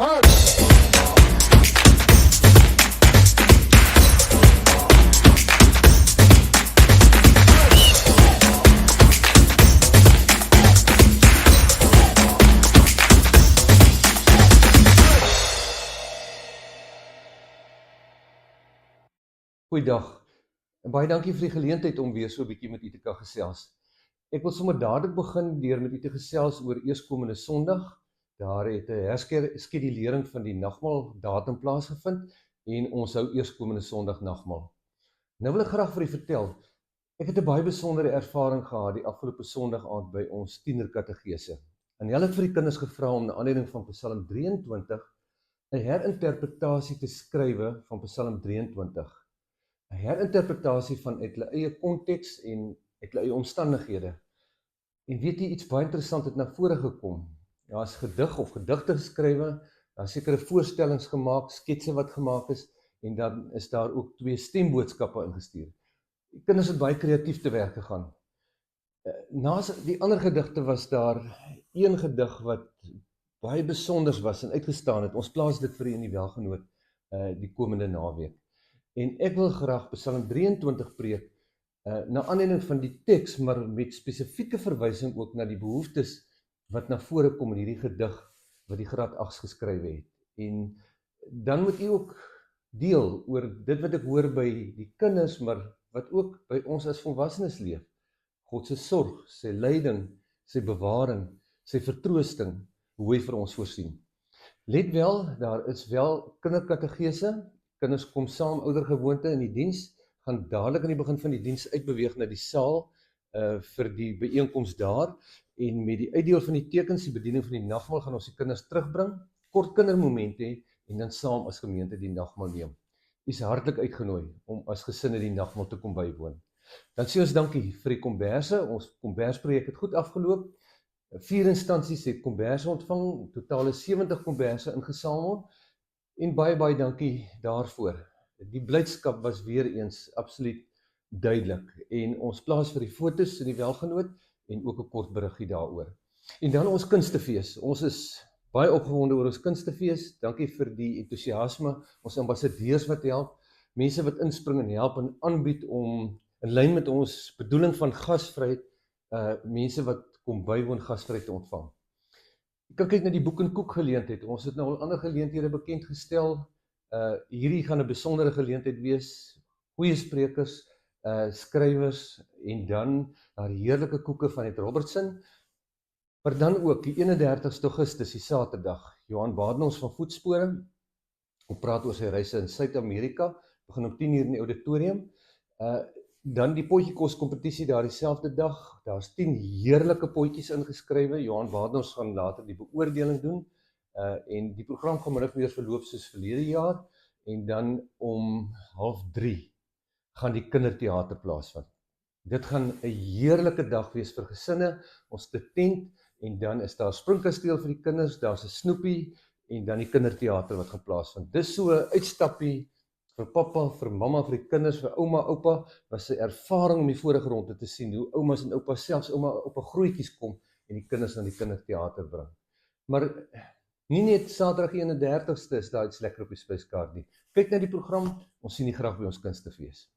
Goeiedag, en baie dankie vir die geleentheid om weer so 'n bietjie met u te kan gesels. Ek wil sommer dadelik begin deur met u te gesels oor eerskomende Sondag. Daar het 'n herskedulering van die nagmaal datum plaasgevind en ons hou eerskomende Sondag nagmaal. Nou wil ek graag vir u vertel, ek het 'n baie besondere ervaring gehad die afgelope Sondag aand by ons tienerkategese. En hulle het vir die kinders gevra om na aanleiding van Psalm 23 'n herinterpretasie te skrywe van Psalm 23. 'n herinterpretasie vanuit hulle eie konteks en uit hulle eie omstandighede. En weet jy, iets baie interessant het na vore gekom. Daar is gedig of gedigte geskrywe, daar is sekere voorstellings gemaak, sketse wat gemaak is, en dan is daar ook 2 stemboodskappe ingestuur. Die kinders het baie kreatief te werk gegaan. Naas die ander gedigte was daar een gedig wat baie besonders was en uitgestaan het. Ons plaas dit vir u in die welgenoot die komende naweek. En ek wil graag Psalm 23 preek, na aanleiding van die teks, maar met spesifieke verwysing ook na die behoeftes wat na vore kom in hierdie gedig wat die graad 8s geskryf het. En dan moet u ook deel oor dit wat ek hoor by die kinders, maar wat ook by ons as volwassenes leef. God se sorg, sy leiding, sy bewaring, sy vertroosting, hoe hy vir ons voorsien. Let wel, daar is wel kinderkategese. Kinders kom saam oudergewoonte in die diens, gaan dadelik aan die begin van die diens uitbeweeg na die saal vir die byeenkoms daar, en met die uitdeel van die tekens, die bediening van die nagmaal, gaan ons die kinders terugbring, kort kindermomente hê, en dan saam as gemeente die nagmaal neem. U is hartlik uitgenooi om as gesinne die nagmaal te kom bywoon. Dan sê ons dankie vir die komberse. Ons kombersprojek het goed afgeloop. 4 instansies het komberse ontvang, totale 70 komberse ingesamel, en baie dankie daarvoor. Die blydskap was weer eens absoluut duidelik, en ons plaas vir die fotos in die welgenoot, en ook 'n kort beriggie daaroor. En dan ons kunstefees. Ons is baie opgewonde oor ons kunstefees. Dankie vir die entoesiasme, ons ambassadeurs wat help, mense wat inspring en help en aanbied om in lyn met ons bedoeling van gasvryheid, mense wat kom bywoon gasvryheid te ontvang. Ek kan kyk na die boek en koek geleentheid. Ons het nou al ander geleenthede bekend gestel. Hierdie gaan 'n besondere geleentheid wees. Goeie sprekers, skrywers, en dan daar heerlike koeke van het Robertson. Maar dan ook die 31ste Augustus, die Saterdag, Johan Badenhorst van Voetspore, ons praat oor sy reise in Suid-Amerika, begin om 10 uur in die auditorium. Dan die potjiekos kompetisie daar dieselfde dag, daar's 10 heerlike potjies ingeskrywe. Johan Badenhorst gaan later die beoordeling doen, en die program gaan min of meer verloop soos verlede jaar, en dan om 2:30 gaan die kindertheater plaasvind. Dit gaan 'n heerlike dag wees vir gesinne, ons te tent, en dan is daar springkasteel vir die kinders, daar's 'n snoepie, en dan die kindertheater wat gaan plaasvind. Dis so 'n uitstappie vir pappa, vir mamma, vir die kinders, vir ouma, oupa, was 'n ervaring om die voorgrond te sien, hoe oumas en oupas, selfs ouma, oupa grootjies kom, en die kinders na die kindertheater bring. Maar nie net Saterdag 31ste is daar iets lekker op die spyskaart nie. Kyk na die program, ons sien u graag by ons kunstefees.